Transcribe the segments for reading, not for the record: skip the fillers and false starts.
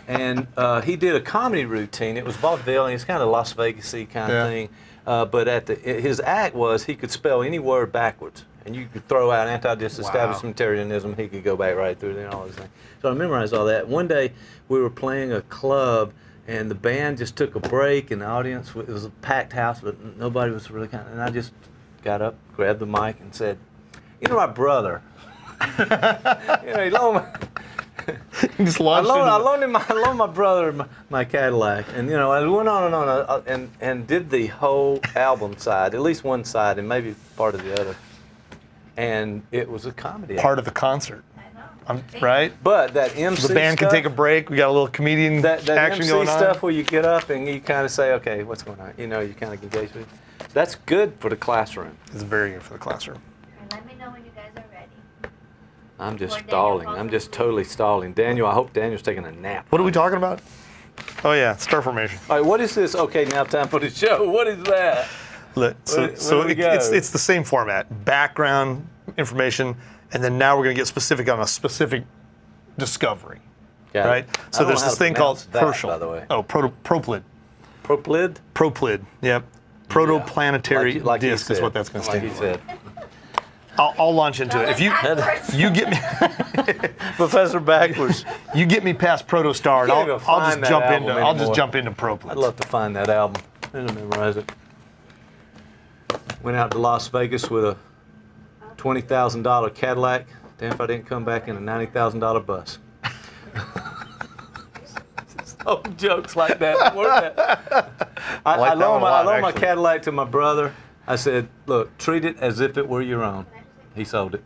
And he did a comedy routine. It was vaudeville, and it's kind of Las Vegas-y kind of thing. But his act was he could spell any word backwards. And you could throw out anti-disestablishmentarianism, he could go back right through there and all those things. So I memorized all that. One day we were playing a club, and the band just took a break, and the audience, it was a packed house, but nobody was really and I just got up, grabbed the mic, and said, "You know, my brother, he loaned just launched I loaned my brother my Cadillac," and I went on and on, and did the whole album side, at least one side, and maybe part of the other. And it was a comedy part of the concert. I know. Right? But that MC The band stuff, can take a break. We got a little comedian that action MC going on. stuff where you get up and you kind of say, okay, what's going on? You kind of engage with it. That's good for the classroom. It's very good for the classroom. And let me know when you guys are ready. I'm just Before Daniel stalling. falls I'm just asleep. totally stalling. Daniel, I hope Daniel's taking a nap. What are we talking about? Oh yeah, star formation. All right, what is this? Okay, now time for the show. What is that? Look, so where do we go? it's the same format. Background information, and then now we're going to get specific on a specific discovery. Got it. Right? I So don't there's know how this to thing called pronounce that, Herschel. by the way. Oh, Proplid. Proplid? Proplid, yep. Protoplanetary Like you disk is said. what that's going to stand Like for. you said. I'll launch into it. If you get me Professor Backwards. you get me past Protostar, and You can't even I'll find just that jump album into I'll just anymore. jump into Proplid. I'd love to find that album and memorize it. Went out to Las Vegas with a $20,000 Cadillac. Damn if I didn't come back in a $90,000 bus. Oh, jokes like that. Worth that. I like that loaned one a lot, my actually. Cadillac to my brother. I said, look, treat it as if it were your own. He sold it.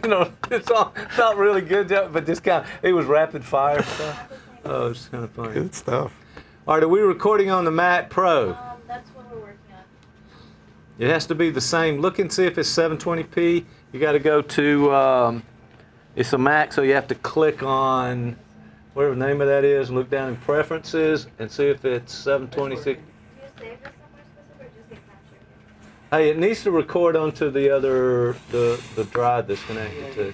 It's not really good, but just it was rapid fire stuff. Oh, it's kind of funny. Good stuff. All right, are we recording on the Mac Pro? That's what we're working on. It has to be the same. Look and see if it's 720p. You got to go to, it's a Mac, so you have to click on whatever the name of that is, look down in preferences and see if it's 726. Do you save this somewhere specific or just get captured? Hey, it needs to record onto the other, the drive that's connected to.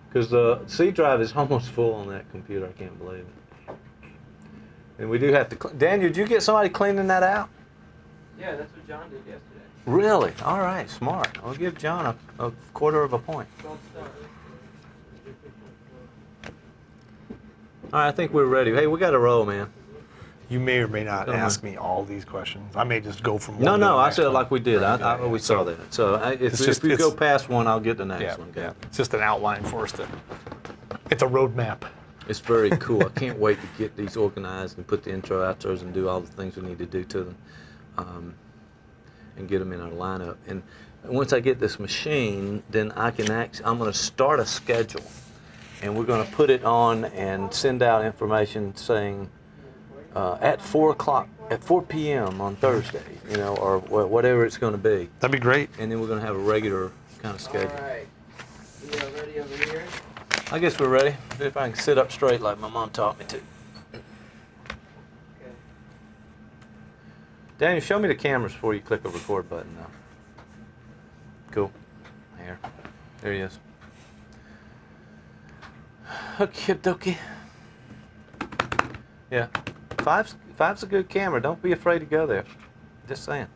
Because the C drive is almost full on that computer. I can't believe it. And we do have to. Daniel, did you get somebody cleaning that out? Yeah, that's what John did yesterday. Really? All right, smart. I'll give John a quarter of a point. Gold star. All right, I think we're ready. Hey, we got to roll, man. You may or may not Don't ask me all these questions. I may just go from one No, to no, the I next said it one. like we did. We saw that. So if you go past one, I'll get the next one. Yeah. It's just an outline for us to. It's a roadmap. It's very cool. I can't wait to get these organized and put the intro, outros, and do all the things we need to do to them, and get them in our lineup. And once I get this machine, then I can I'm going to start a schedule, and we're going to put it on and send out information saying at 4 p.m. on Thursday, or whatever it's going to be. That'd be great. And then we're going to have a regular kind of schedule. All right. We are ready over here. I guess we're ready. If I can sit up straight like my mom taught me to. Okay. Daniel, show me the cameras before you click the record button now. Cool. There he is. Okay, dokie. Yeah. Five's a good camera. Don't be afraid to go there. Just saying.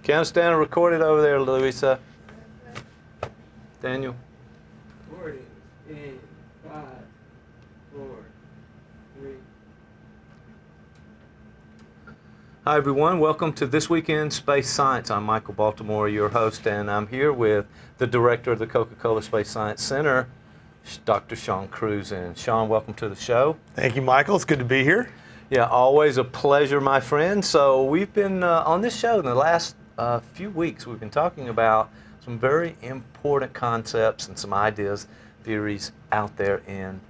Count us down and record it over there, Louisa. Daniel. 40 in 5, 4, 3. Hi everyone, welcome to This Week in Space Science. I'm Michael Baltimore, your host, and I'm here with the director of the Coca-Cola Space Science Center, Dr. Sean Cruz. And Sean, welcome to the show. Thank you, Michael. It's good to be here. Yeah, always a pleasure, my friend. So we've been on this show in the last few weeks, we've been talking about some very important concepts and some ideas, theories out there in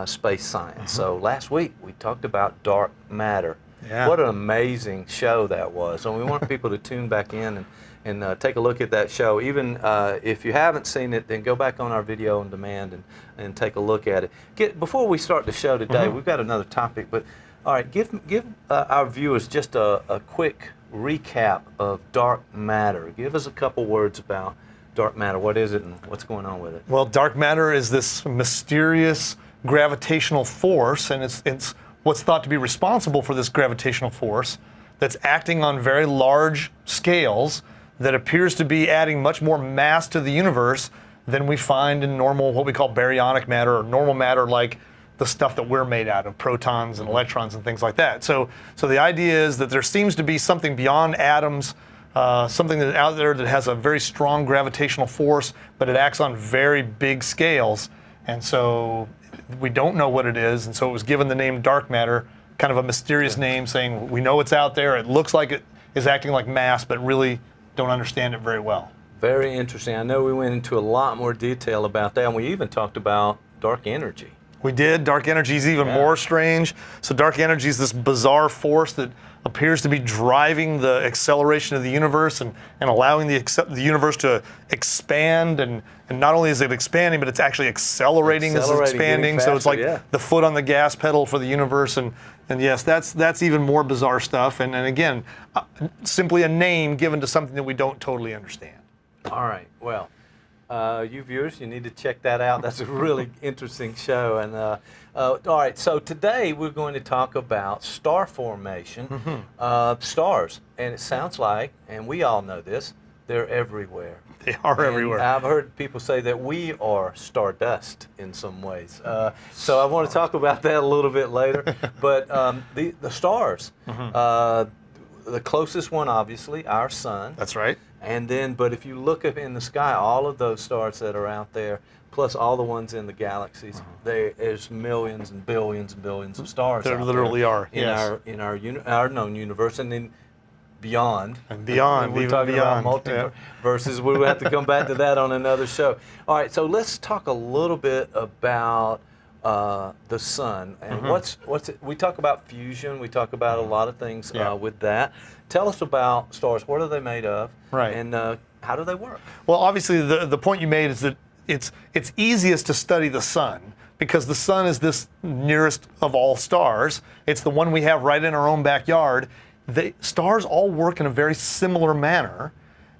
space science. So last week we talked about dark matter. Yeah. What an amazing show that was. So we want people to tune back in and take a look at that show. Even if you haven't seen it, then go back on our video on demand and take a look at it. Before we start the show today, we've got another topic, but all right, give our viewers just a quick recap of dark matter. Give us a couple words about dark matter? What is it, and what's going on with it? Well, dark matter is this mysterious gravitational force, and it's what's thought to be responsible for this gravitational force that's acting on very large scales that appears to be adding much more mass to the universe than we find in normal, what we call baryonic matter, or normal matter, like the stuff that we're made out of, protons and electrons and things like that. So the idea is that there seems to be something beyond atoms, something that's out there that has a very strong gravitational force, but it acts on very big scales. And so we don't know what it is, and so it was given the name dark matter, kind of a mysterious name saying we know it's out there, it looks like it is acting like mass, but really don't understand it very well. Very interesting. I know we went into a lot more detail about that, and we even talked about dark energy. We did. Dark energy is even more strange. So dark energy is this bizarre force that appears to be driving the acceleration of the universe and allowing the universe to expand. And not only is it expanding, but it's actually accelerating as it's expanding. Faster, so it's like the foot on the gas pedal for the universe. And yes, that's even more bizarre stuff. And again, simply a name given to something that we don't totally understand. All right. Well, you viewers, you need to check that out. That's a really interesting show. And all right, so today we're going to talk about star formation, stars. And it sounds like, and we all know this, they're everywhere. They are everywhere. I've heard people say that we are stardust in some ways. So I want to talk about that a little bit later. But the stars, the closest one, obviously, our sun. That's right. And then, but if you look up in the sky, all of those stars that are out there, plus all the ones in the galaxies, there's millions and billions of stars. There out literally there are. in our known universe, and then beyond. And beyond. We're talking beyond. about multiverses. We will have to come back to that on another show. All right, so let's talk a little bit about the sun and what's it? We talk about fusion. We talk about a lot of things with that. Tell us about stars. What are they made of? Right. And how do they work? Well, obviously, the point you made is that it's easiest to study the sun because the sun is this nearest of all stars. It's the one we have right in our own backyard. Stars all work in a very similar manner.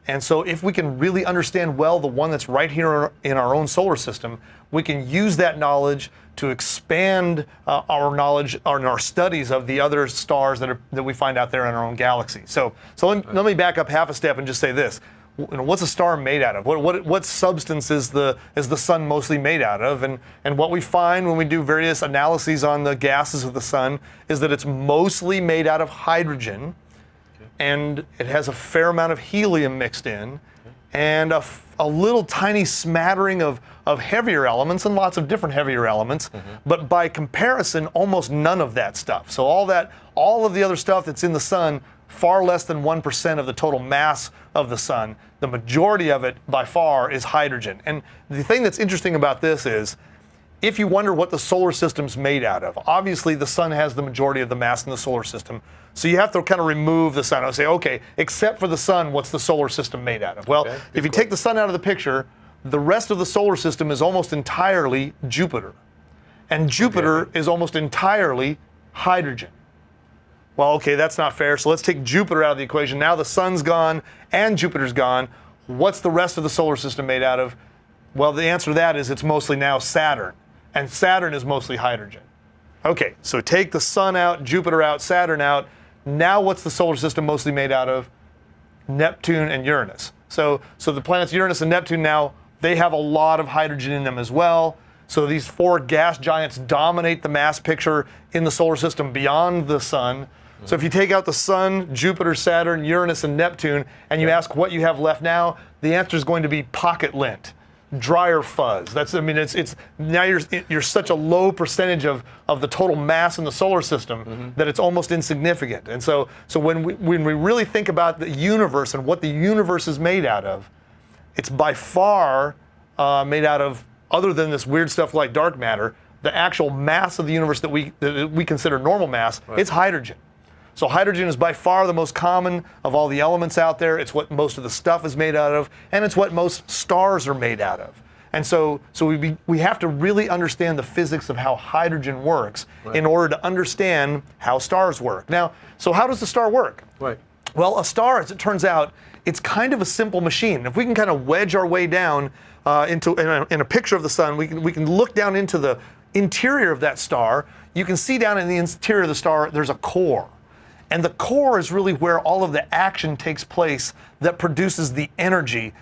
And so if we can really understand well the one that's right here in our own solar system, we can use that knowledge to expand our knowledge and our studies of the other stars that we find out there in our own galaxy. So let me back up half a step and just say this. What's a star made out of? What substance is the sun mostly made out of? And what we find when we do various analyses on the gases of the sun is that it's mostly made out of hydrogen, and it has a fair amount of helium mixed in, and a little tiny smattering of heavier elements and lots of different heavier elements, but by comparison, almost none of that stuff. So all of the other stuff that's in the sun, far less than 1% of the total mass of the sun. The majority of it, by far, is hydrogen. And the thing that's interesting about this is, if you wonder what the solar system's made out of, obviously the sun has the majority of the mass in the solar system. So you have to kind of remove the sun and say, okay, except for the sun, what's the solar system made out of? Well, if you take the sun out of the picture, the rest of the solar system is almost entirely Jupiter. And Jupiter is almost entirely hydrogen. Well, okay, that's not fair. So let's take Jupiter out of the equation. Now the sun's gone and Jupiter's gone. What's the rest of the solar system made out of? Well, the answer to that is it's mostly now Saturn. And Saturn is mostly hydrogen. Okay, so take the sun out, Jupiter out, Saturn out. Now what's the solar system mostly made out of? Neptune and Uranus. So the planets Uranus and Neptune now, they have a lot of hydrogen in them as well. So these four gas giants dominate the mass picture in the solar system beyond the sun. So if you take out the sun, Jupiter, Saturn, Uranus, and Neptune, and you ask what you have left now, the answer is going to be pocket lint, drier fuzz. It's now you're such a low percentage of the total mass in the solar system that it's almost insignificant. And so when we really think about the universe and what the universe is made out of, it's by far made out of, other than this weird stuff like dark matter, the actual mass of the universe that we consider normal mass, it's hydrogen. So hydrogen is by far the most common of all the elements out there. It's what most of the stuff is made out of, and it's what most stars are made out of. And so we have to really understand the physics of how hydrogen works in order to understand how stars work. Now, so how does the star work? Right. Well, a star, as it turns out, it's kind of a simple machine. If we can kind of wedge our way down in a picture of the sun, we can look down into the interior of that star. You can see down in the interior of the star, there's a core. And the core is really where all of the action takes place that produces the energy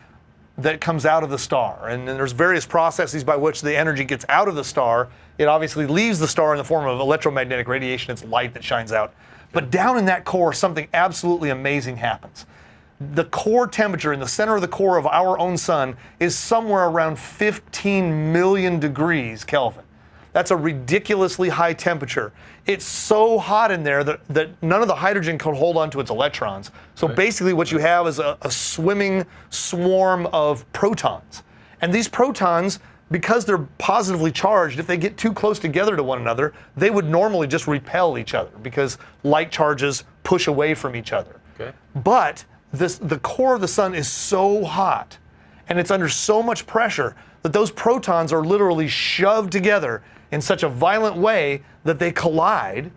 that comes out of the star. And then there's various processes by which the energy gets out of the star. It obviously leaves the star in the form of electromagnetic radiation. It's light that shines out. But down in that core, something absolutely amazing happens. The core temperature in the center of the core of our own sun is somewhere around 15 million degrees Kelvin. That's a ridiculously high temperature. It's so hot in there that none of the hydrogen can hold on to its electrons. So basically what you have is a swimming swarm of protons. And these protons, because they're positively charged, if they get too close together to one another, they would normally just repel each other because light charges push away from each other. Okay. But the core of the sun is so hot and it's under so much pressure that those protons are literally shoved together in such a violent way that they collide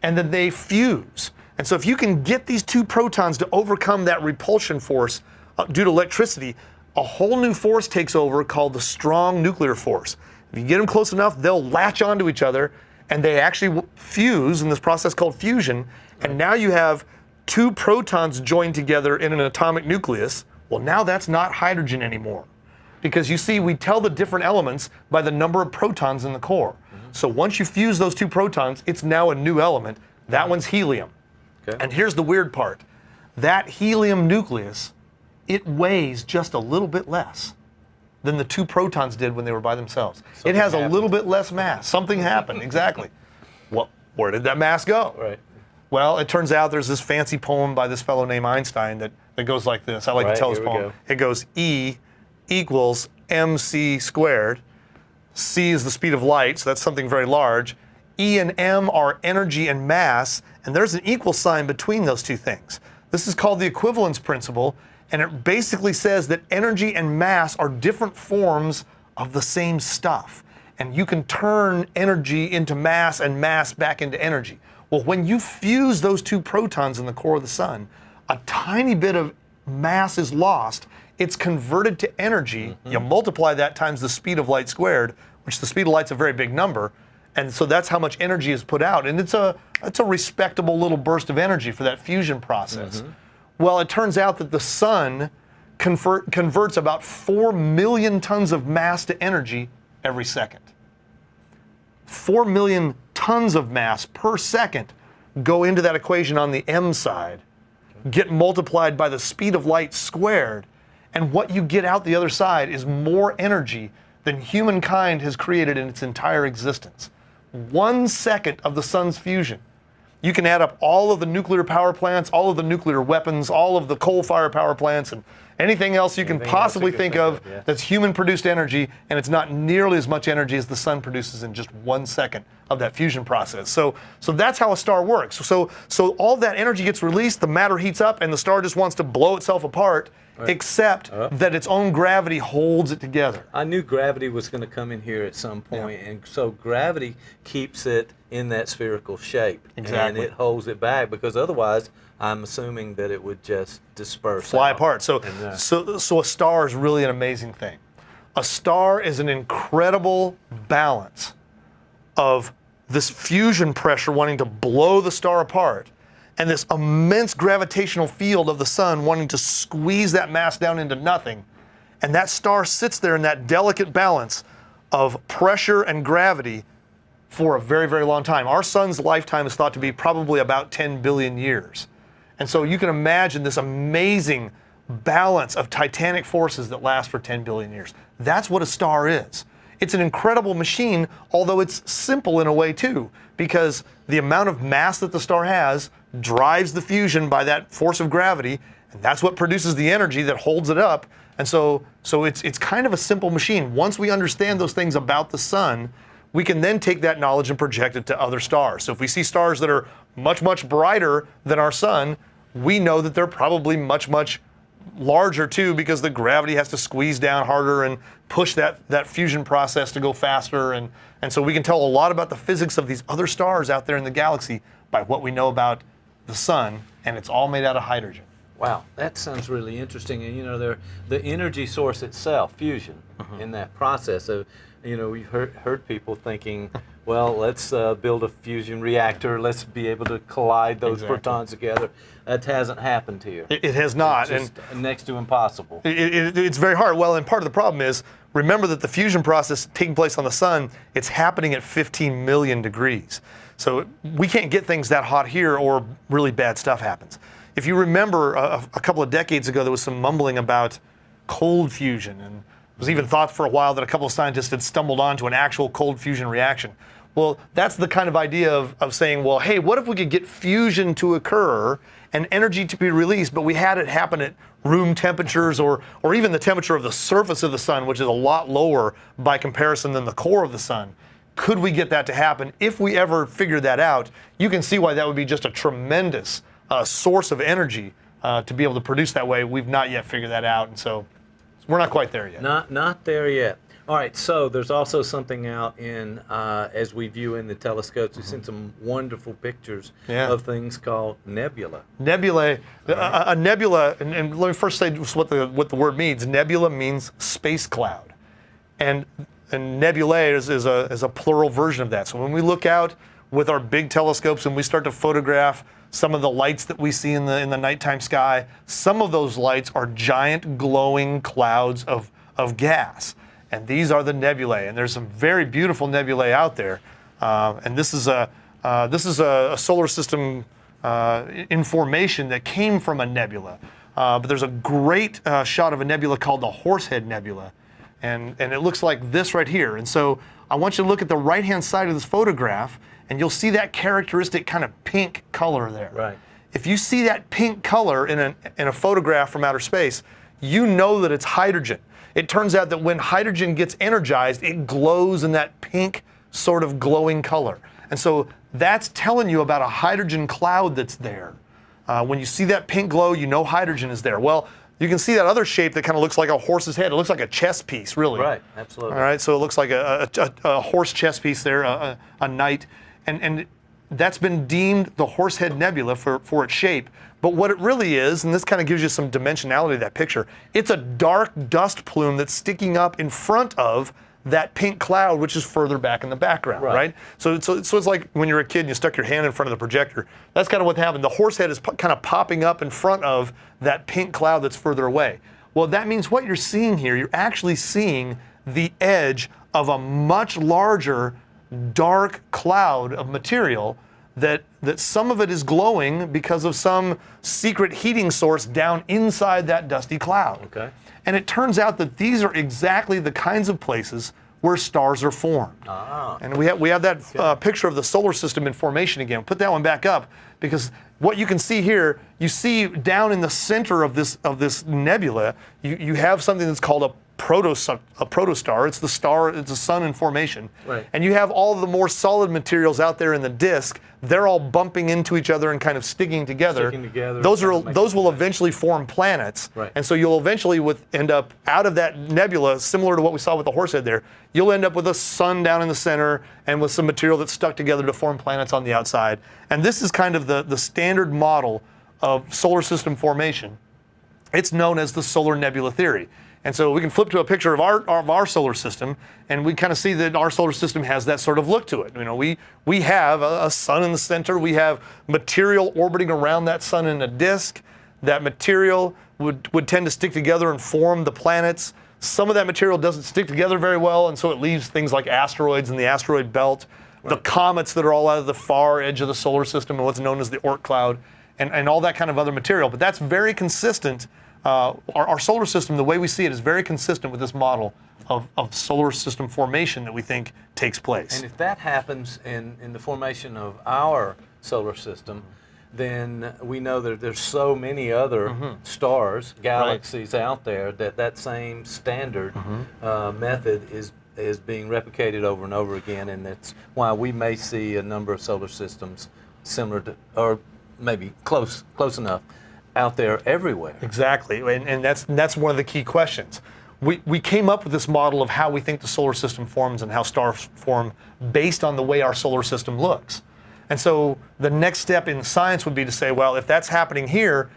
and then they fuse. And so if you can get these two protons to overcome that repulsion force due to electricity, a whole new force takes over called the strong nuclear force. If you get them close enough, they'll latch onto each other and they actually fuse in this process called fusion. And now you have two protons joined together in an atomic nucleus. Well, now that's not hydrogen anymore. Because you see, we tell the different elements by the number of protons in the core. So once you fuse those two protons, it's now a new element. That one's helium. Okay. And here's the weird part. That helium nucleus, it weighs just a little bit less than the two protons did when they were by themselves. It has a little bit less mass. Something happened, exactly. Well, where did that mass go? Right. Well, it turns out there's this fancy poem by this fellow named Einstein that goes like this. I like to tell this poem. It goes E equals mc squared. C is the speed of light, so that's something very large. E and m are energy and mass, and there's an equal sign between those two things. This is called the equivalence principle, and it basically says that energy and mass are different forms of the same stuff. And you can turn energy into mass and mass back into energy. Well, when you fuse those two protons in the core of the sun, a tiny bit of mass is lost. It's converted to energy. You multiply that times the speed of light squared, which the speed of light's a very big number. And so that's how much energy is put out. And it's a respectable little burst of energy for that fusion process. Well, it turns out that the sun converts about 4 million tons of mass to energy every second. 4 million tons of mass per second go into that equation on the m side, get multiplied by the speed of light squared, and what you get out the other side is more energy than humankind has created in its entire existence. 1 second of the sun's fusion. You can add up all of the nuclear power plants, all of the nuclear weapons, all of the coal-fired power plants, and anything else you can possibly think of that's human-produced energy, and it's not nearly as much energy as the sun produces in just 1 second of that fusion process. So that's how a star works. So all that energy gets released, the matter heats up, and the star just wants to blow itself apart, except that its own gravity holds it together. I knew gravity was going to come in here at some point, and so gravity keeps it in that spherical shape. Exactly. And it holds it back, because otherwise I'm assuming that it would just disperse. Fly out. apart. So a star is really an amazing thing. A star is an incredible balance of this fusion pressure wanting to blow the star apart and this immense gravitational field of the sun wanting to squeeze that mass down into nothing. And that star sits there in that delicate balance of pressure and gravity for a very, very long time. Our sun's lifetime is thought to be probably about 10 billion years. And so you can imagine this amazing balance of titanic forces that last for 10 billion years. That's what a star is. It's an incredible machine, although it's simple in a way too, because the amount of mass that the star has drives the fusion by that force of gravity, and that's what produces the energy that holds it up. And so it's kind of a simple machine. Once we understand those things about the sun, we can then take that knowledge and project it to other stars. So if we see stars that are much, much brighter than our sun, we know that they're probably much, much larger too, because the gravity has to squeeze down harder and push that fusion process to go faster. And so we can tell a lot about the physics of these other stars out there in the galaxy by what we know about the sun, and it's all made out of hydrogen. Wow, that sounds really interesting. And the energy source itself, fusion, in that process of, we've heard people thinking, well, let's build a fusion reactor. Let's be able to collide those protons together. That hasn't happened here. It has not, It's just next to impossible. It's very hard. Well, and part of the problem is, remember that the fusion process taking place on the sun, it's happening at 15 million degrees. So we can't get things that hot here, or really bad stuff happens. If you remember a couple of decades ago, there was some mumbling about cold fusion, and it was even thought for a while that a couple of scientists had stumbled onto an actual cold fusion reaction. Well, that's the kind of idea of saying, well, hey, what if we could get fusion to occur and energy to be released, but we had it happen at room temperatures or even the temperature of the surface of the sun, which is a lot lower by comparison than the core of the sun. Could we get that to happen? If we ever figured that out, you can see why that would be just a tremendous source of energy to be able to produce that way. We've not yet figured that out, and so we're not quite there yet. Not there yet. All right, so there's also something out in, as we view in the telescopes, we've seen some wonderful pictures of things called nebula. Nebulae, a nebula, and let me first say what the word means. Nebula means space cloud, and nebulae is a plural version of that. So when we look out with our big telescopes and we start to photograph some of the lights that we see in the nighttime sky, some of those lights are giant glowing clouds of gas. And these are the nebulae, and there's some very beautiful nebulae out there. And this is a solar system in formation that came from a nebula. But there's a great shot of a nebula called the Horsehead Nebula, and it looks like this right here. And so I want you to look at the right-hand side of this photograph, and you'll see that characteristic kind of pink color there. Right. If you see that pink color in a photograph from outer space, you know that it's hydrogen. It turns out that when hydrogen gets energized, it glows in that pink sort of glowing color. And so that's telling you about a hydrogen cloud that's there. When you see that pink glow, you know hydrogen is there. Well, you can see that other shape that kind of looks like a horse's head. It looks like a chess piece, really. Right, absolutely. All right, so it looks like a horse chess piece there, a knight. And that's been deemed the Horsehead Nebula for its shape. But what it really is, and this kind of gives you some dimensionality to that picture, it's a dark dust plume that's sticking up in front of that pink cloud, which is further back in the background, right? So it's like when you're a kid and you stuck your hand in front of the projector. That's kind of what happened. The horse head is kind of popping up in front of that pink cloud that's further away. Well, that means what you're seeing here, you're actually seeing the edge of a much larger dark cloud of material that some of it is glowing because of some secret heating source down inside that dusty cloud. Okay. And it turns out that these are exactly the kinds of places where stars are formed. Ah. And we have that picture of the solar system in formation again. Put that one back up, because what you can see here, you see down in the center of this nebula, you have something that's called a protostar. It's the star, it's a sun in formation. Right. And you have all of the more solid materials out there in the disk. They're all bumping into each other and kind of sticking together. Those will eventually form planets. Right. And so you'll eventually end up out of that nebula, similar to what we saw with the Horsehead there. You'll end up with a sun down in the center and with some material that's stuck together to form planets on the outside. And this is kind of the standard model of solar system formation. It's known as the solar nebula theory. And so we can flip to a picture of our solar system, and we kind of see that our solar system has that sort of look to it. You know, we have a sun in the center. We have material orbiting around that sun in a disk. That material would tend to stick together and form the planets. Some of that material doesn't stick together very well, and so it leaves things like asteroids in the asteroid belt, the comets that are all out of the far edge of the solar system, and what's known as the Oort cloud, and all that kind of other material. But that's very consistent. Our solar system, the way we see it, is very consistent with this model of solar system formation that we think takes place. And if that happens in the formation of our solar system, then we know that there's so many other stars, galaxies out there, that same standard method is being replicated over and over again, and that's why we may see a number of solar systems similar to, or maybe close enough, out there everywhere. Exactly, and that's one of the key questions. We came up with this model of how we think the solar system forms and how stars form based on the way our solar system looks. And so the next step in science would be to say, well, if that's happening here,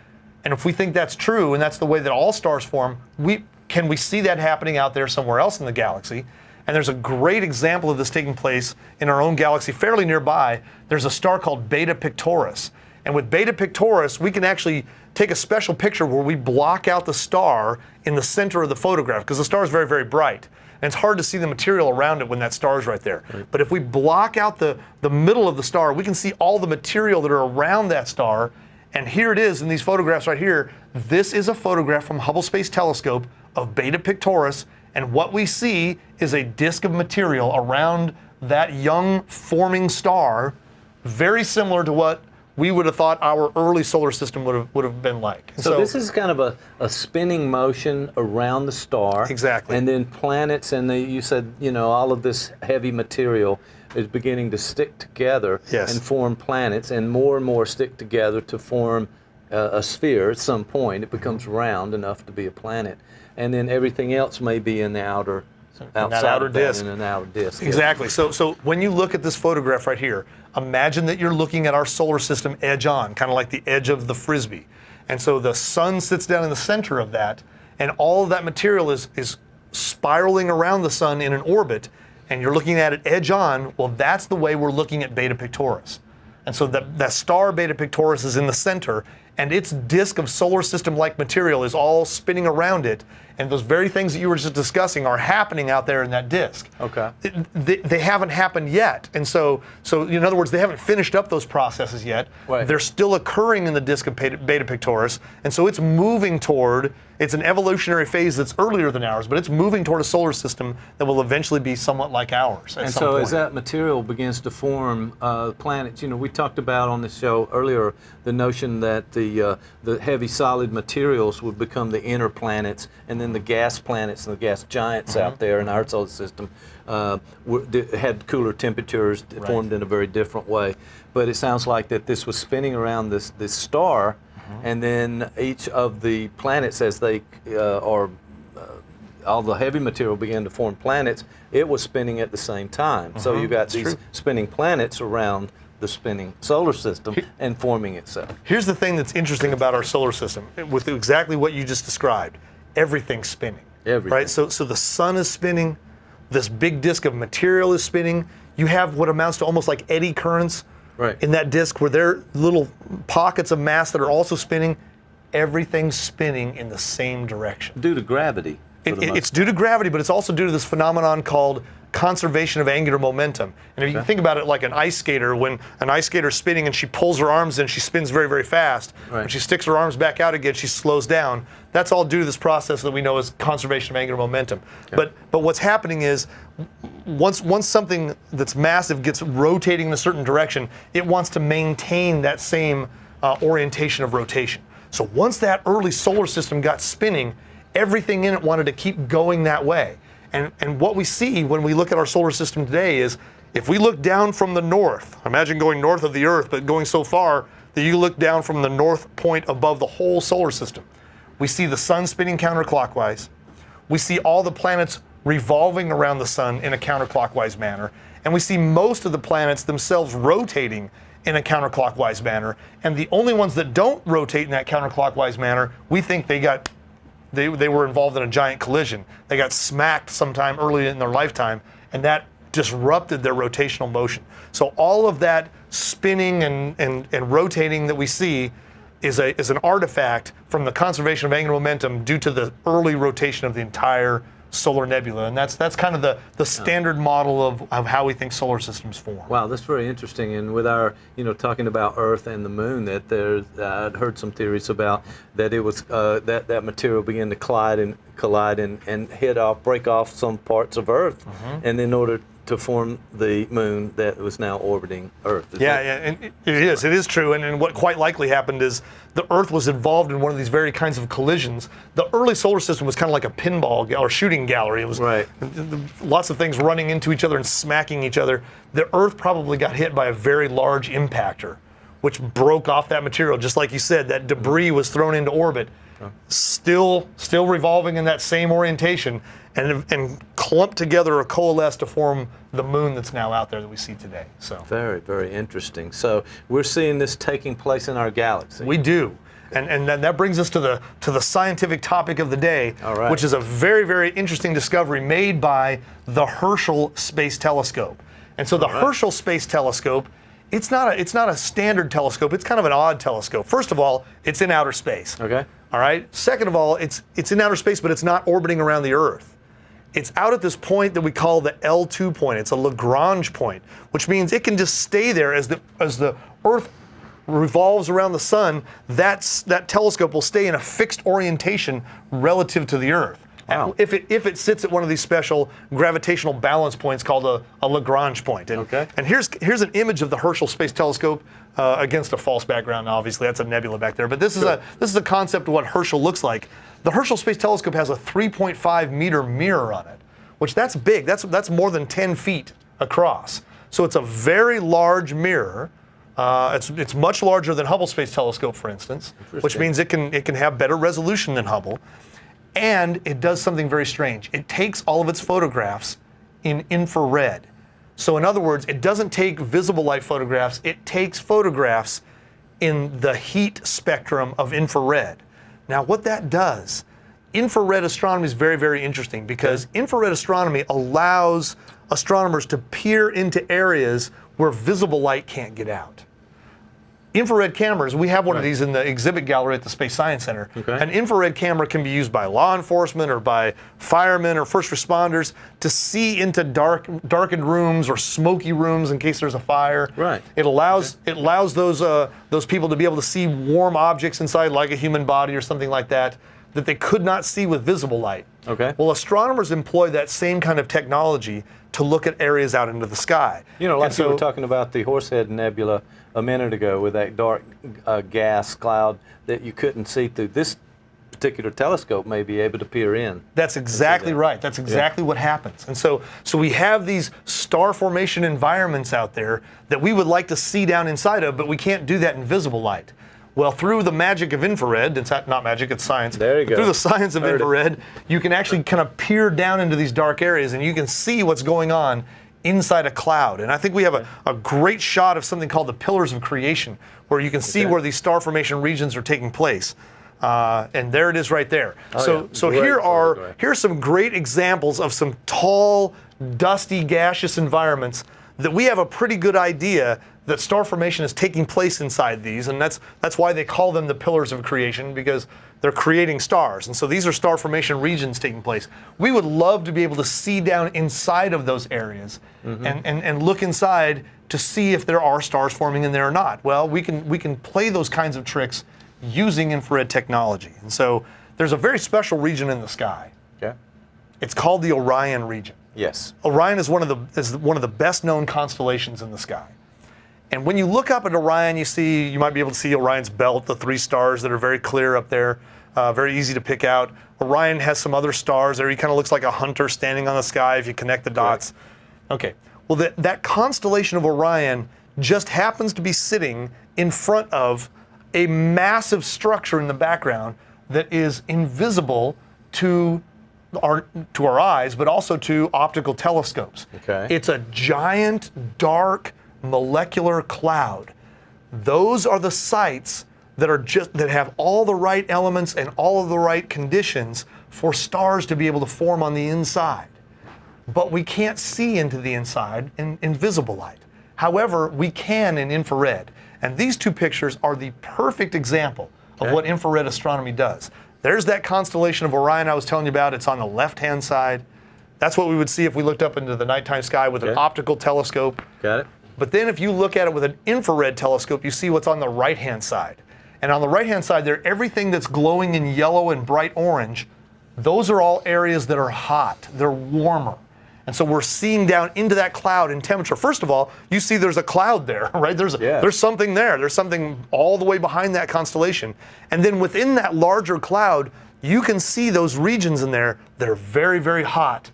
And if we think that's true, and that's the way that all stars form, can we see that happening out there somewhere else in the galaxy? And there's a great example of this taking place in our own galaxy fairly nearby. There's a star called Beta Pictoris. And with Beta Pictoris, we can actually take a special picture where we block out the star in the center of the photograph, because the star is very, very bright. And it's hard to see the material around it when that star is right there. Right. But if we block out the middle of the star, we can see all the material that are around that star. And here it is in these photographs right here. This is a photograph from Hubble Space Telescope of Beta Pictoris. And what we see is a disk of material around that young forming star, very similar to what we would have thought our early solar system would have been like. So this is kind of a spinning motion around the star. Exactly. And then planets, and you said, all of this heavy material is beginning to stick together and form planets, and more stick together to form a sphere at some point. It becomes round enough to be a planet. And then everything else may be in the outer disk. In an outer disk. Exactly. So when you look at this photograph right here, imagine that you're looking at our solar system edge on, kind of like the edge of the Frisbee. And so the sun sits down in the center of that, and all of that material is spiraling around the sun in an orbit, and you're looking at it edge on. Well, that's the way we're looking at Beta Pictoris. And so that star Beta Pictoris is in the center, and its disk of solar system-like material is all spinning around it. And those very things that you were just discussing are happening out there in that disk. Okay. They haven't happened yet. And so in other words, they haven't finished up those processes yet. Right. They're still occurring in the disk of Beta Pictoris. And so it's moving toward, it's an evolutionary phase that's earlier than ours, but it's moving toward a solar system that will eventually be somewhat like ours. And so as that material begins to form planets, we talked about on this show earlier the notion that the heavy solid materials would become the inner planets, and then the gas planets and the gas giants out there in our solar system had cooler temperatures, formed in a very different way. But it sounds like that this was spinning around this star, and then each of the planets, as they all the heavy material began to form planets, it was spinning at the same time. So you got these spinning planets around the spinning solar system and forming itself. Here's the thing that's interesting about our solar system, with exactly what you just described. Everything's spinning. Everything. Right? So the sun is spinning, this big disk of material is spinning. You have what amounts to almost like eddy currents in that disk, where there are little pockets of mass that are also spinning. Everything's spinning in the same direction. Due to gravity. It's due to gravity, but it's also due to this phenomenon called conservation of angular momentum. And if you think about it like an ice skater, when an ice skater is spinning and she pulls her arms in, she spins very, very fast. When she sticks her arms back out again, she slows down. That's all due to this process that we know as conservation of angular momentum. But what's happening is, once something that's massive gets rotating in a certain direction, it wants to maintain that same orientation of rotation. So once that early solar system got spinning, everything in it wanted to keep going that way. And what we see when we look at our solar system today is, if we look down from the north, imagine going north of the Earth, but going so far that you look down from the north point above the whole solar system, we see the sun spinning counterclockwise. We see all the planets revolving around the sun in a counterclockwise manner. And we see most of the planets themselves rotating in a counterclockwise manner. And the only ones that don't rotate in that counterclockwise manner, we think they were involved in a giant collision. They got smacked sometime early in their lifetime, and that disrupted their rotational motion. So all of that spinning and rotating that we see is an artifact from the conservation of angular momentum due to the early rotation of the entire solar nebula. And that's kind of the standard model of how we think solar systems form. Wow, that's very interesting. And with our, talking about Earth and the Moon, that I'd heard some theories about that it was that material began to collide and break off some parts of Earth, and in order to form the moon that was now orbiting Earth. And it is true. And what quite likely happened is the Earth was involved in one of these very kinds of collisions. The early solar system was kind of like a pinball or shooting gallery. It was lots of things running into each other and smacking each other. The Earth probably got hit by a very large impactor, which broke off that material. Just like you said, that debris was thrown into orbit, still revolving in that same orientation, and clumped together or coalesced to form the moon that's now out there that we see today. So very, very interesting. So we're seeing this taking place in our galaxy. We do. And then that brings us to the scientific topic of the day, All right. which is a very, very interesting discovery made by the Herschel Space Telescope. And so the Herschel Space Telescope, it's not a standard telescope. It's kind of an odd telescope. First of all, it's in outer space. Okay. All right. Second of all, it's in outer space, but it's not orbiting around the Earth. It's out at this point that we call the L2 point. It's a Lagrange point, which means it can just stay there as the Earth revolves around the sun. That telescope will stay in a fixed orientation relative to the Earth. Wow. If it sits at one of these special gravitational balance points called a Lagrange point. And here's an image of the Herschel Space Telescope against a false background. Obviously, that's a nebula back there. But this is a concept of what Herschel looks like. The Herschel Space Telescope has a 3.5 meter mirror on it, which that's big. That's more than 10 feet across. So it's a very large mirror. It's much larger than Hubble Space Telescope, for instance, which means it can have better resolution than Hubble. And it does something very strange. It takes all of its photographs in infrared. So in other words, it doesn't take visible light photographs, it takes photographs in the heat spectrum of infrared. Now what that does, infrared astronomy is very, very interesting because infrared astronomy allows astronomers to peer into areas where visible light can't get out. Infrared cameras, we have one of these in the exhibit gallery at the Space Science Center. An infrared camera can be used by law enforcement or by firemen or first responders to see into darkened rooms or smoky rooms in case there's a fire. Right. It allows those people to be able to see warm objects inside, like a human body or something like that they could not see with visible light. Okay. Well, astronomers employ that same kind of technology to look at areas out into the sky. You know, like you were talking about the Horsehead Nebula a minute ago with that dark gas cloud that you couldn't see through. This particular telescope may be able to peer in. That's exactly right. That's exactly what happens. And so we have these star formation environments out there that we would like to see down inside of, but we can't do that in visible light. Well, through the magic of infrared, it's not magic, it's science. There you go. Through the science of infrared, you can actually kind of peer down into these dark areas and you can see what's going on inside a cloud. And I think we have a great shot of something called the Pillars of Creation, where you can see where these star formation regions are taking place. And there it is right there. So here's some great examples of some tall, dusty, gaseous environments that we have a pretty good idea that star formation is taking place inside these, and that's why they call them the Pillars of Creation, because they're creating stars. And so these are star formation regions taking place. We would love to be able to see down inside of those areas and look inside to see if there are stars forming in there or not. Well, we can play those kinds of tricks using infrared technology. And so there's a very special region in the sky. Okay. It's called the Orion region. Yes. Orion is one of the best known constellations in the sky. And when you look up at Orion, you might be able to see Orion's belt, the 3 stars that are very clear up there, very easy to pick out. Orion has some other stars there. He kind of looks like a hunter standing on the sky if you connect the dots. Okay. Well, that constellation of Orion just happens to be sitting in front of a massive structure in the background that is invisible to our eyes, but also to optical telescopes. Okay. It's a giant, dark, molecular cloud. Those are the sites that have all the right elements and all of the right conditions for stars to be able to form on the inside. But we can't see into the inside in visible light. However, we can in infrared. And these 2 pictures are the perfect example of what infrared astronomy does. There's that constellation of Orion I was telling you about. It's on the left-hand side. That's what we would see if we looked up into the nighttime sky with an optical telescope. Got it. But then if you look at it with an infrared telescope, you see what's on the right-hand side. And on the right-hand side there, everything that's glowing in yellow and bright orange, those are all areas that are hot. They're warmer. And so we're seeing down into that cloud in temperature. First of all, you see there's a cloud there, right? There's something there. There's something all the way behind that constellation. And then within that larger cloud, you can see those regions in there that are very, very hot.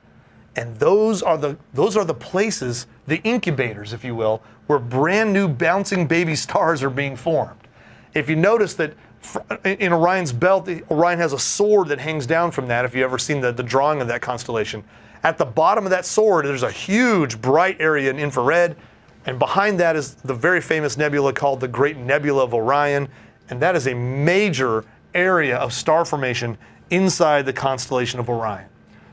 And those are the places, the incubators, if you will, where brand new bouncing baby stars are being formed. If you notice that in Orion's belt, Orion has a sword that hangs down from that, if you've ever seen the drawing of that constellation. At the bottom of that sword, there's a huge bright area in infrared, and behind that is the very famous nebula called the Great Nebula of Orion, And that is a major area of star formation inside the constellation of Orion.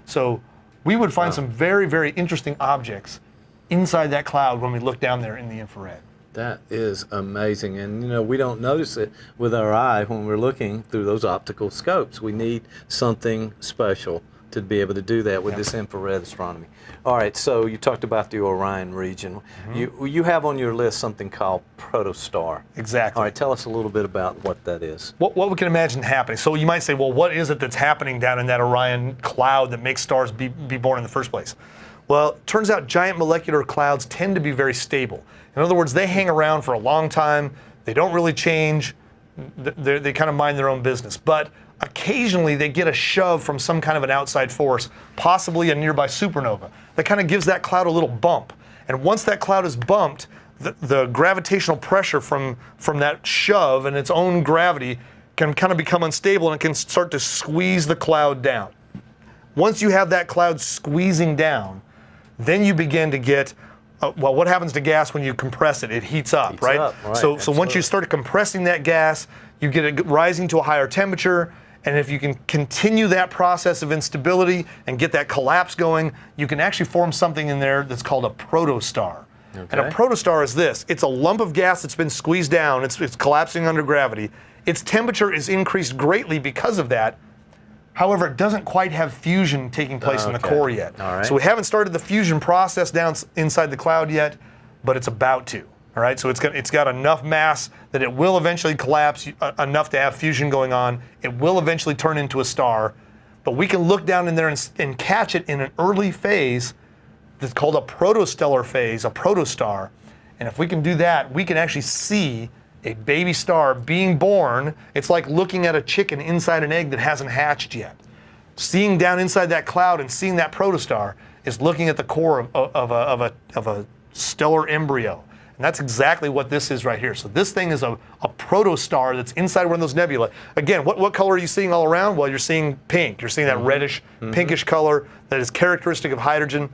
So we would find some very, very interesting objects inside that cloud when we look down there in the infrared. That is amazing. And, you know, we don't notice it with our eye when we're looking through those optical scopes. We need something special to be able to do that with this infrared astronomy. All right, so you talked about the Orion region. You have on your list something called protostar. Exactly. All right, tell us a little bit about what that is. What we can imagine happening. So you might say, well, what is it that's happening down in that Orion cloud that makes stars be born in the first place? Well, it turns out giant molecular clouds tend to be very stable. In other words, they hang around for a long time. They don't really change. They kind of mind their own business. But occasionally they get a shove from some kind of an outside force, possibly a nearby supernova, that kind of gives that cloud a little bump. And once that cloud is bumped, the gravitational pressure from that shove and its own gravity can kind of become unstable, and it can start to squeeze the cloud down. Once you have that cloud squeezing down, then you begin to get, well, what happens to gas when you compress it? It heats up, right? So once you start compressing that gas, you get it rising to a higher temperature, and if you can continue that process of instability and get that collapse going, you can actually form something in there that's called a protostar. Okay. And a protostar is this. It's a lump of gas that's been squeezed down. It's collapsing under gravity. Its temperature is increased greatly because of that. However, it doesn't quite have fusion taking place in the core yet. All right. So we haven't started the fusion process down inside the cloud yet, but it's about to. All right, so it's got enough mass that it will eventually collapse, enough to have fusion going on. It will eventually turn into a star, but we can look down in there and catch it in an early phase that's called a protostellar phase, a protostar. And if we can do that, we can actually see a baby star being born. It's like looking at a chicken inside an egg that hasn't hatched yet. Seeing down inside that cloud and seeing that protostar is looking at the core of a stellar embryo. And that's exactly what this is right here. So this thing is a protostar that's inside one of those nebulae. Again, what color are you seeing all around? Well, you're seeing pink. You're seeing that reddish, pinkish color that is characteristic of hydrogen.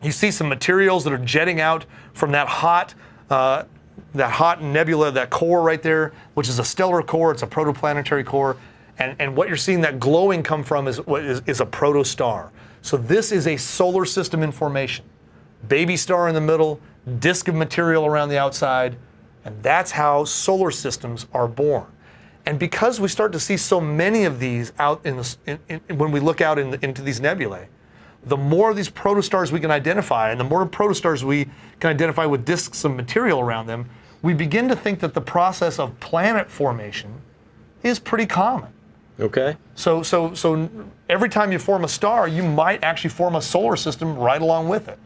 You see some materials that are jetting out from that hot nebula, that core right there, which is a stellar core. It's a protoplanetary core. And what you're seeing that glowing come from is a protostar. So this is a solar system in formation. Baby star in the middle, disk of material around the outside, and that's how solar systems are born. And because we start to see so many of these out when we look out into these nebulae, the more of these protostars we can identify, and the more protostars we can identify with disks of material around them, we begin to think that the process of planet formation is pretty common. Okay. So every time you form a star, you might actually form a solar system right along with it.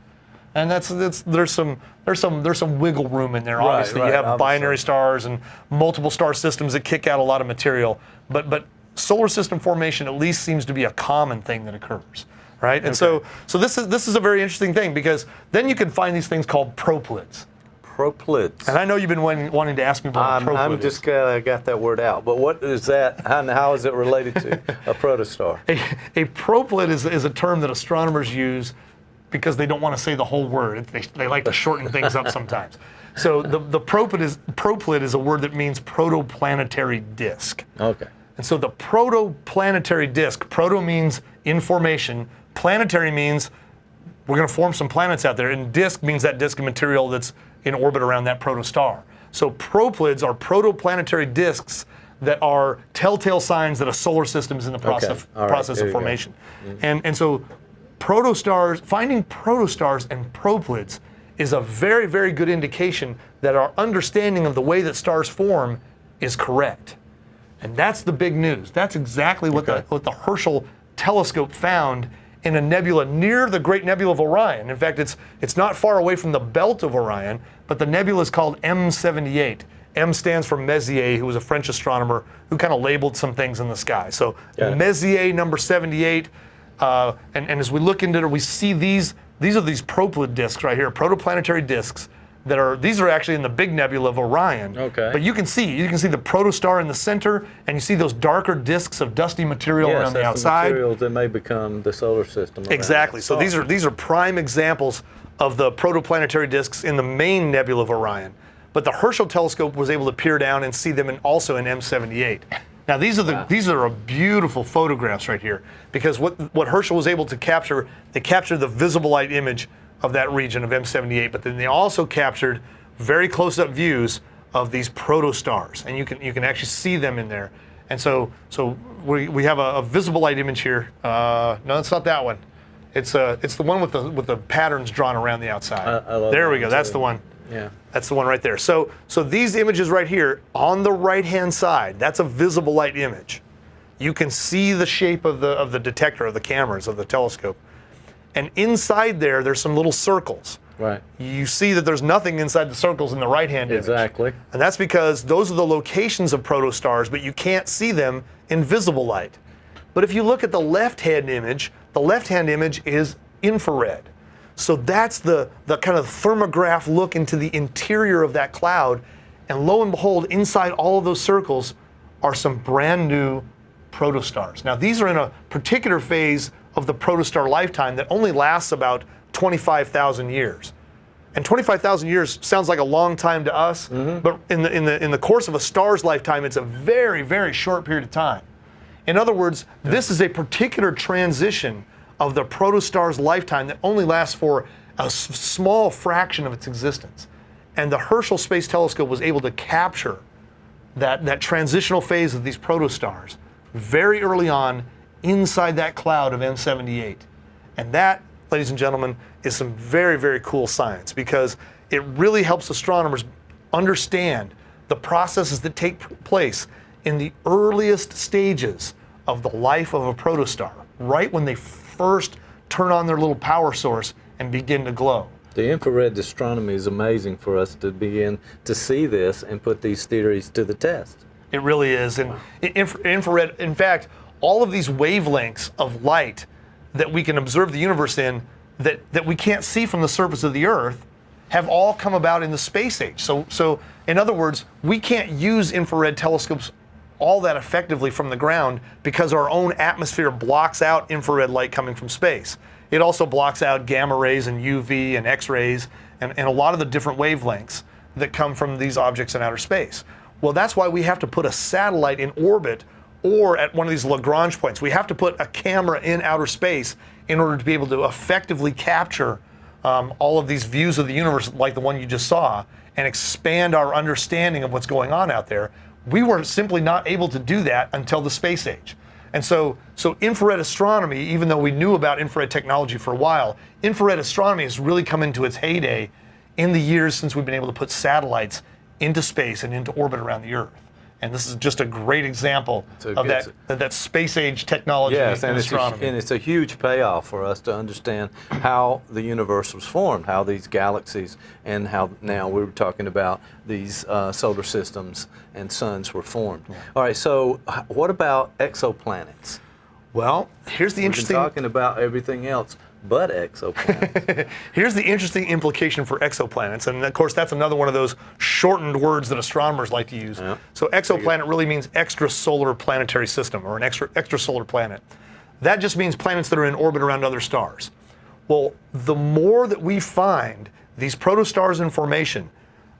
And there's some wiggle room in there. Obviously, you have binary stars and multiple star systems that kick out a lot of material, but solar system formation at least seems to be a common thing that occurs, right? And so this is a very interesting thing, because then you can find these things called proplids. Proplids. And I know you've been wanting to ask me about proplids. I'm just got that word out. But what is that? How is it related to a protostar? A proplid is a term that astronomers use because they don't want to say the whole word. They like to shorten things up sometimes. So the proplid is a word that means protoplanetary disk. Okay. And so the protoplanetary disk, proto means in formation, planetary means we're going to form some planets out there, and disk means that disk of material that's in orbit around that protostar. So proplids are protoplanetary disks that are telltale signs that a solar system is in the process of formation. And so finding protostars and proplids is a very, very good indication that our understanding of the way that stars form is correct. And that's the big news. That's exactly what the Herschel telescope found in a nebula near the Great Nebula of Orion. In fact, it's not far away from the belt of Orion, but the nebula is called M78. M stands for Messier, who was a French astronomer who kind of labeled some things in the sky. So Messier number 78. And as we look into it, we see these are these proplid disks right here, protoplanetary disks these are actually in the big nebula of Orion. Okay. But you can see the protostar in the center, and you see those darker disks of dusty material around the outside. The materials that may become the solar system. Exactly. So these are prime examples of the protoplanetary disks in the main nebula of Orion. but the Herschel telescope was able to peer down and see them also in M78. Now these are beautiful photographs right here, because what Herschel was able to capture, they captured the visible light image of that region of M78, but then they also captured very close-up views of these protostars, and you can actually see them in there. And so we have a visible light image here. No, it's not that one. It's the one with the patterns drawn around the outside. I love there that we go. one That's too. the one. Yeah. That's the one right there. So these images right here on the right-hand side, that's a visible light image. You can see the shape of the detector, of the cameras, of the telescope. And inside there's some little circles. Right. You see that there's nothing inside the circles in the right-hand image. Exactly. And that's because those are the locations of protostars, but you can't see them in visible light. But if you look at the left-hand image is infrared. So that's the kind of thermograph look into the interior of that cloud. And lo and behold, inside all of those circles are some brand new protostars. Now, these are in a particular phase of the protostar lifetime that only lasts about 25,000 years. And 25,000 years sounds like a long time to us, but in the course of a star's lifetime, it's a very, very short period of time. In other words, this is a particular transition of the protostar's lifetime that only lasts for a small fraction of its existence. And the Herschel Space Telescope was able to capture that transitional phase of these protostars very early on inside that cloud of M78. And that, ladies and gentlemen, is some very, very cool science, because it really helps astronomers understand the processes that take place in the earliest stages of the life of a protostar, right when they first turn on their little power source and begin to glow. The infrared astronomy is amazing for us to begin to see this and put these theories to the test. It really is. And infrared, in fact, all of these wavelengths of light that we can observe the universe in that we can't see from the surface of the Earth have all come about in the space age. So in other words, we can't use infrared telescopes all that effectively from the ground because our own atmosphere blocks out infrared light coming from space. It also blocks out gamma rays and UV and X-rays and a lot of the different wavelengths that come from these objects in outer space. Well, that's why we have to put a satellite in orbit or at one of these Lagrange points. We have to put a camera in outer space in order to be able to effectively capture all of these views of the universe like the one you just saw and expand our understanding of what's going on out there. We were simply not able to do that until the space age. And so infrared astronomy, even though we knew about infrared technology for a while, infrared astronomy has really come into its heyday in the years since we've been able to put satellites into space and into orbit around the Earth. And this is just a great example of that space age technology in astronomy. And it's a huge payoff for us to understand how the universe was formed, how these galaxies and how now we're talking about these solar systems and suns were formed. Yeah. All right, so what about exoplanets? Well, here's the interesting... We've been talking about everything else but exoplanets. Here's the interesting implication for exoplanets, and of course that's another one of those shortened words that astronomers like to use. Yeah. So exoplanet really means extrasolar planetary system, or an extrasolar planet. That just means planets that are in orbit around other stars. Well, the more that we find these protostars in formation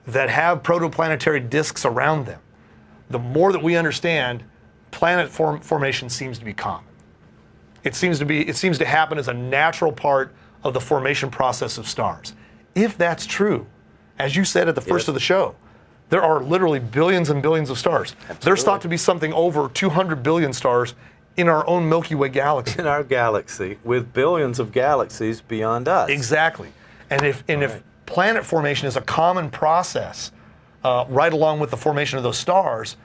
that have protoplanetary disks around them, the more that we understand planet formation seems to be common. It seems to happen as a natural part of the formation process of stars. If that's true, as you said at the first of the show, there are literally billions and billions of stars. Absolutely. There's thought to be something over 200 billion stars in our own Milky Way galaxy. In our galaxy, with billions of galaxies beyond us. Exactly. And if planet formation is a common process, right along with the formation of those stars,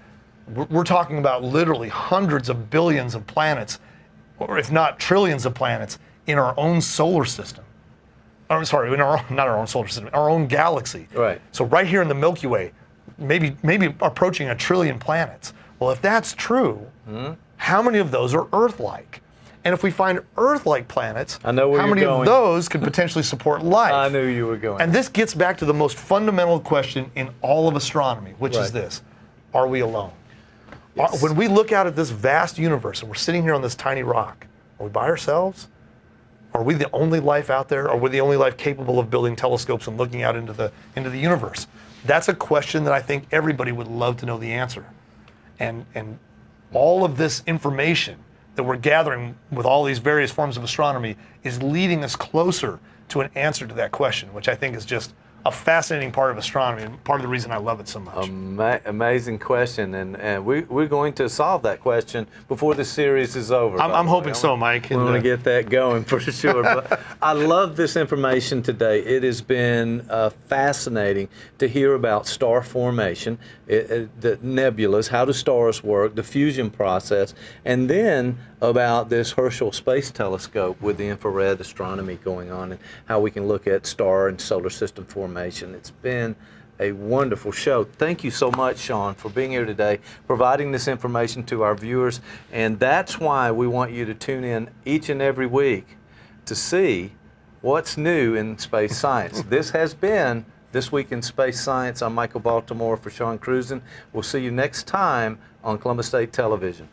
we're talking about literally hundreds of billions of planets, or if not trillions of planets, in our own solar system. Or, sorry, not our own solar system, our own galaxy. Right. So right here in the Milky Way, maybe approaching 1 trillion planets. Well, if that's true, how many of those are Earth-like? And if we find Earth-like planets, how many of those could potentially support life? I knew you were going. And this gets back to the most fundamental question in all of astronomy, which is this: are we alone? Yes. When we look out at this vast universe and we're sitting here on this tiny rock, are we by ourselves? Are we the only life out there? Are we the only life capable of building telescopes and looking out into the universe? That's a question that I think everybody would love to know the answer. And all of this information that we're gathering with all these various forms of astronomy is leading us closer to an answer to that question, which I think is just a fascinating part of astronomy and part of the reason I love it so much. Amazing question, and we're going to solve that question before the series is over. I'm hoping so, Mike. We want to get that going for sure. But I love this information today. It has been fascinating to hear about star formation, the nebulas, how do stars work, the fusion process, and then about this Herschel Space Telescope with the infrared astronomy going on and how we can look at star and solar system formation. It's been a wonderful show. Thank you so much, Sean, for being here today, providing this information to our viewers. And that's why we want you to tune in each and every week to see what's new in space science. This has been This Week in Space Science. I'm Michael Baltimore for Sean Cruzen. We'll see you next time on Columbus State Television.